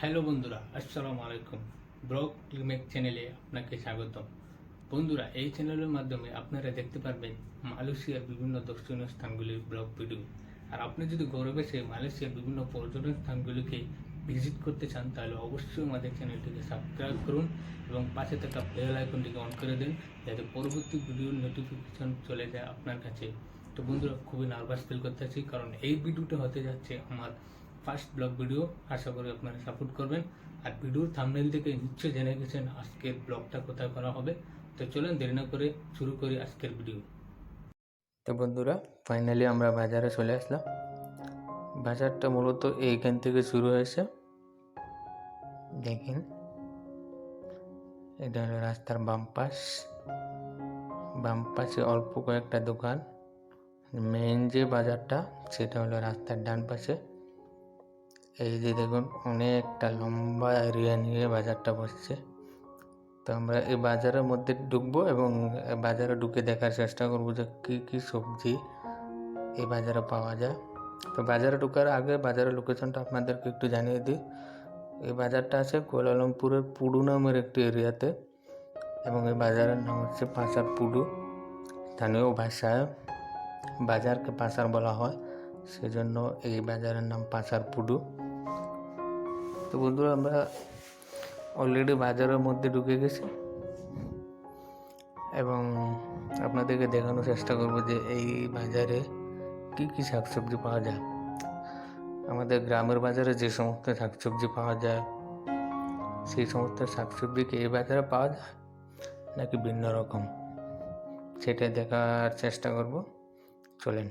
Hello বন্ধুরা, আসসালামু আলাইকুম। ব্লগ ক্লিমেক চ্যানেলে আপনাকে স্বাগতম। বন্ধুরা, এই চ্যানেলের মাধ্যমে আপনারা দেখতে পারবেন মালয়েশিয়ার বিভিন্ন দর্শনীয় স্থানগুলির ব্লগ ভিডিও। আর আপনি যদি ঘরে বসে মালয়েশিয়ার বিভিন্ন পর্যটন স্থানগুলিকে ভিজিট করতে চান, তাহলে অবশ্যই আমাদের চ্যানেলটিকে সাবস্ক্রাইব করুন এবং পাশে থাকা বেল আইকনটিকে অন করে দিন, যাতে পরবর্তী ভিডিওর নোটিফিকেশন চলে যায় আপনার কাছে। তো বন্ধুরা, খুবই নার্ভাস ফিল করতেছি, কারণ এই ভিডিওটা হতে যাচ্ছে আমার ফার্স্ট ব্লগ ভিডিও। আশা করি আপনারা সাপোর্ট করবেন। আর ভিডিওর থাম্বনেল থেকে নিশ্চয়ই জেনে গেছেন আজকের ব্লগটা কোথায় করা হবে। তো চলেন দেরি না করে শুরু করি আজকের ভিডিও। তো বন্ধুরা, ফাইনালি আমরা বাজারে চলে আসলাম। বাজারটা মূলত এইখান থেকে শুরু হয়েছে। দেখেন, এটা হলো রাস্তার বাম পাশে অল্প কয়েকটা দোকান। মেইন যে বাজারটা, সেটা হলো রাস্তার ডান পাশে। এই যে দেখুন, অনেকটা লম্বা এরিয়া নিয়ে বাজারটা বসছে। তো আমরা এই বাজারের মধ্যে ঢুকবো এবং বাজারে ঢুকে দেখার চেষ্টা করবো যে কী কী সবজি এই বাজারে পাওয়া যায়। তো বাজারে ঢোকার আগে বাজারের লোকেশনটা আপনাদেরকে একটু জানিয়ে দিই। এই বাজারটা আছে কুয়ালালামপুরের পুডু নামের একটি এরিয়াতে, এবং এই বাজারের নাম হচ্ছে পাসার পুডু। স্থানীয় ভাষায় বাজারকে পাসার বলা হয়, সেজন্য এই বাজারের নাম পাসার পুডু। তো বন্ধুরা, আমরা অলরেডি বাজারের মধ্যে ঢুকে গেছি এবং আপনাদেরকে দেখানোর চেষ্টা করব যে এই বাজারে কী কী শাকসবজি পাওয়া যায়। আমাদের গ্রামের বাজারে যে সমস্ত শাকসবজি পাওয়া যায়, সেই সমস্ত শাকসবজি কি এই বাজারে পাওয়া যায় নাকি ভিন্ন রকম, সেটা দেখার চেষ্টা করব। চলেন।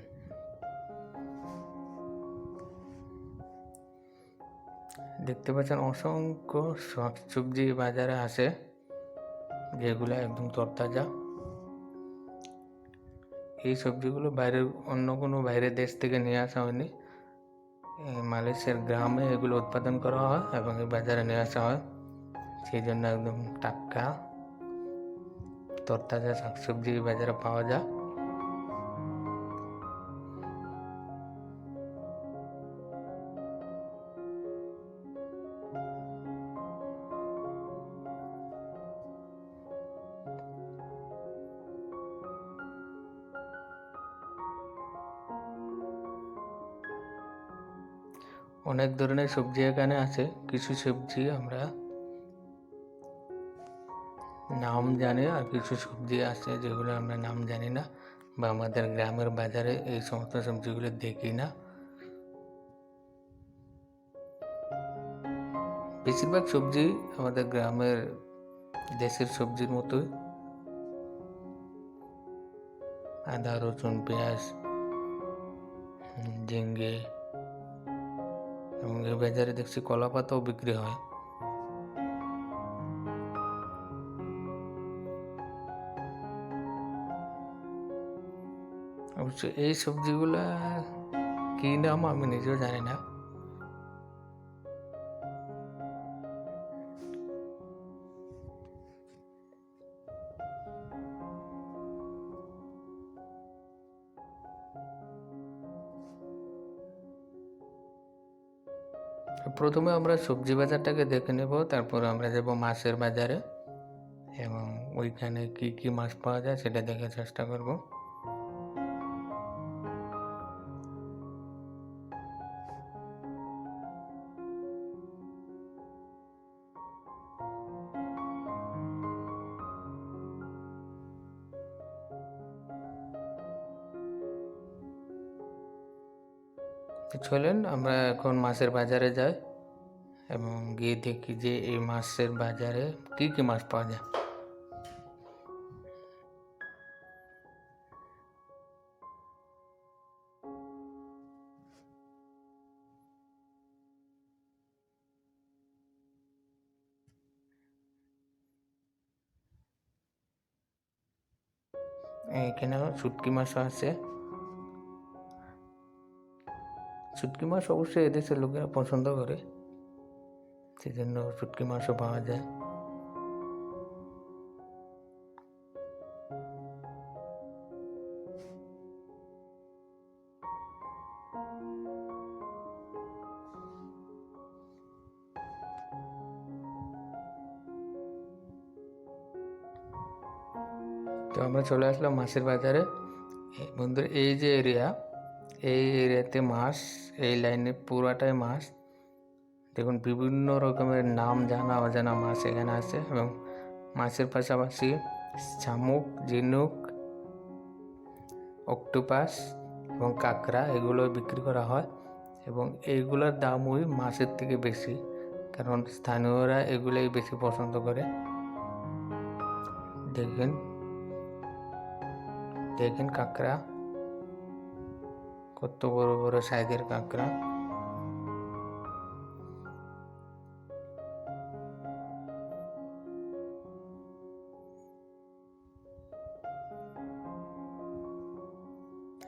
দেখতে পাচ্ছেন অসংখ্য শাকসবজি বাজারে আসে, যেগুলো একদম তরতাজা। এই সবজিগুলো অন্য কোনো বাইরের দেশ থেকে নিয়ে আসা হয়নি। মালয়েশিয়ার গ্রামে এগুলো উৎপাদন করা হয় এবং এই বাজারে নিয়ে আসা হয়। সেই জন্য একদম টাটকা তরতাজা শাকসবজি বাজারে পাওয়া যায়। অনেক ধরনের সবজি এখানে আছে। কিছু সবজি আমরা নাম জানি, আর কিছু সবজি আছে যেগুলো আমরা নাম জানি না, বা আমাদের গ্রামের বাজারে এই সমস্ত সবজিগুলো দেখি না। বেশিরভাগ সবজি আমাদের গ্রামের দেশের সবজির মতোই। আদা, রসুন, পেঁয়াজ, ঝিঙ্গে, এবং এই বাজারে দেখছি কলা পাতাও বিক্রি হয়। অবশ্য এই সবজিগুলা কি নাম আমি নিজেও জানি না। প্রথমে আমরা সবজি বাজারটাকে দেখে নেব, তারপর আমরা যাব মাছের বাজারে এবং ওইখানে কি কি মাছ পাওয়া যায় সেটা দেখার চেষ্টা করব। চলেন আমরা এখন মাছের বাজারে যাই এবং গিয়ে দেখি যে এই মাছের বাজারে কি কি মাছ পাওয়া যায়। এখানে শুটকি মাছও আছে। শুটকি মাছ অবশ্যই এদেশের লোকেরা পছন্দ করে, সেজন্য শুটকি মাছও পাওয়া যায়। তো আমরা চলে আসলাম মাছের বাজারে। বন্ধুরা, এই যে এরিয়া, এই এরিয়াতে মাছ, এই লাইনে পুরাটাই মাছ। দেখুন, বিভিন্ন রকমের নাম জানা অজানা মাছ এখানে আছে, এবং মাছের পাশাপাশি শামুক, ঝিনুক, অক্টোপাস এবং কাঁকড়া এগুলো বিক্রি করা হয়, এবং এইগুলোর দামই মাছের থেকে বেশি, কারণ স্থানীয়রা এগুলোই বেশি পছন্দ করে। দেখেন দেখেন কাঁকড়া, কত বড় বড় সাইজের কাঁকড়া।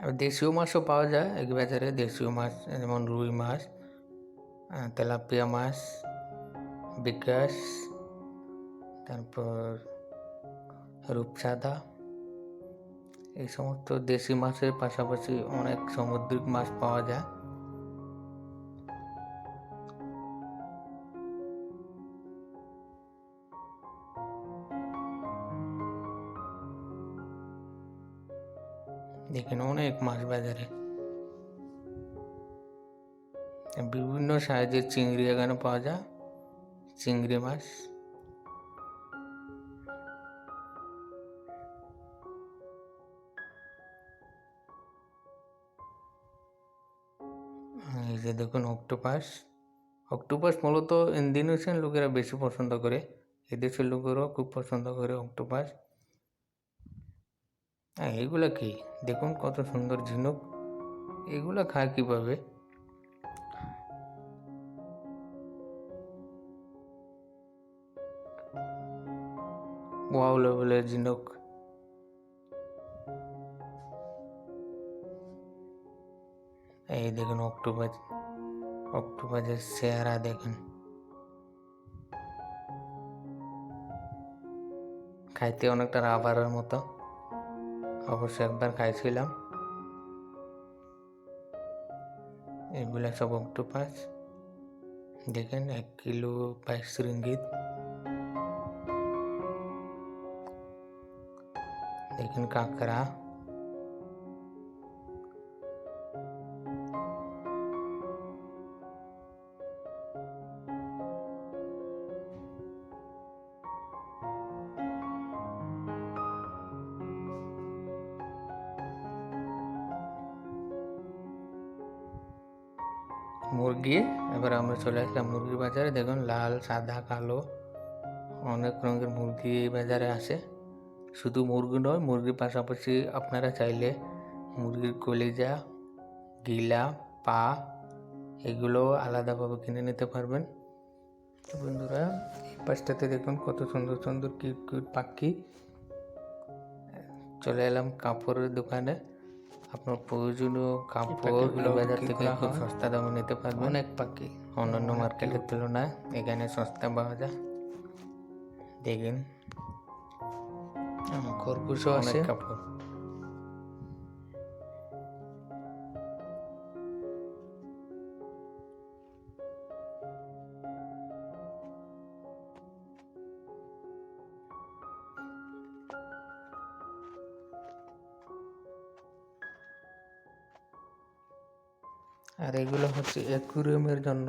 আর দেশীয় মাছও পাওয়া যায় এই বাজারে। দেশীয় মাছ যেমন রুই মাছ, তেলাপিয়া মাছ, বিকাশ, তারপর রূপচাঁদা, এই সমস্ত দেশি মাছের পাশাপাশি অনেক সামুদ্রিক মাছ পাওয়া যায়। দেখেন, অনেক মাছ বাজারে, বিভিন্ন সাইজের চিংড়ি এখানে পাওয়া যায়, চিংড়ি মাছ। এই যে দেখুন অক্টোপাস। অক্টোপাস মূলত ইন্দোনেশিয়ান লোকেরা বেশি পছন্দ করে, এদেশের লোকেরাও খুব পছন্দ করে অক্টোপাস। এগুলা কি দেখুন, কত সুন্দর ঝিনুক। এগুলা খায় কিভাবে? ওয়াও লেভেলের ঝিনুক। এই দেখুন অক্টোপাস, অক্টোপাসের চেহারা দেখুন, খাইতে অনেকটা রাবারের মতো। অবশ্য একবার খাইছিলাম। এগুলা সব অক্টোপাস। দেখেন 1 কিলো 22 রিঙ্গিত। দেখেন কাঁকড়া। মুরগি। এবার আমরা চলে আসলাম মুরগির বাজারে। দেখুন লাল, সাদা, কালো অনেক রঙের মুরগি এই বাজারে আসে। শুধু মুরগি নয়, মুরগির পাশাপাশি আপনারা চাইলে মুরগির কলিজা, গিলা, পা এগুলো আলাদাভাবে কিনে নিতে পারবেন। তো বন্ধুরা, এই পাশটাতে দেখুন কত সুন্দর সুন্দর কিউট কিউট পাখি। চলে এলাম কাপড়ের দোকানে। আপনার প্রয়োজনীয় কাপড় এই বাজার থেকে খুব সস্তা দামে নিতে পারবেন। অনেক পাখি অন্যান্য মার্কেটের তুলনায় এখানে সস্তা পাওয়া যায়। দেখেন খরগোশও আছে। কাপড় আর এগুলো হচ্ছে অ্যাকুরিয়ামের জন্য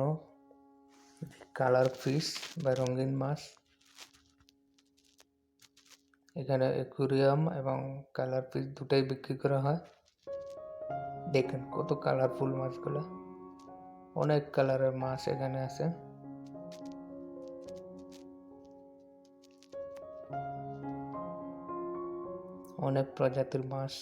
কালার ফিশ বা রঙিন মাছ। এখানে অ্যাকুরিয়াম এবং কালার ফিশ দুটাই বিক্রি করা হয়। দেখেন কত কালারফুল মাছগুলো, অনেক কালারের মাছ এখানে আছে। অনেক প্রজাতির মাছ।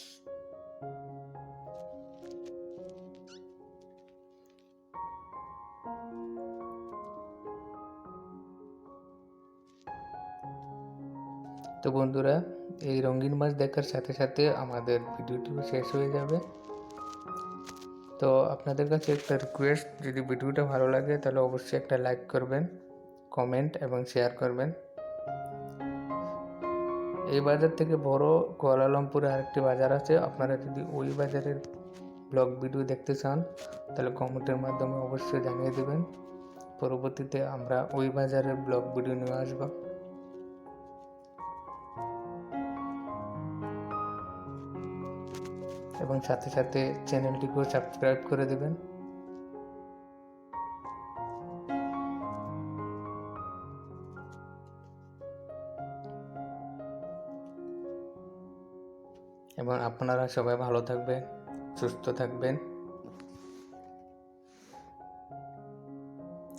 তো বন্ধুরা, এই রঙিন মাছ দেখার সাথে সাথে আমাদের ভিডিওটি শেষ হয়ে যাবে। তো আপনাদের কাছে একটা রিকোয়েস্ট, যদি ভিডিওটা ভালো লাগে তাহলে অবশ্যই একটা লাইক করবেন, কমেন্ট এবং শেয়ার করবেন। এই বাজার থেকে বড় কুয়ালালামপুরে আরেকটি বাজার আছে। আপনারা যদি ওই বাজারের ব্লগ ভিডিও দেখতে চান তাহলে কমেন্টের মাধ্যমে অবশ্যই জানিয়ে দেবেন। পরবর্তীতে আমরা ওই বাজারের ব্লগ ভিডিও নিয়ে আসব। এবং সাথে সাথে চ্যানেলটিকেও সাবস্ক্রাইব করে দেবেন। এবং আপনারা সবাই ভালো থাকবেন, সুস্থ থাকবেন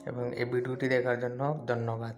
এবং এই ভিডিওটি দেখার জন্য ধন্যবাদ।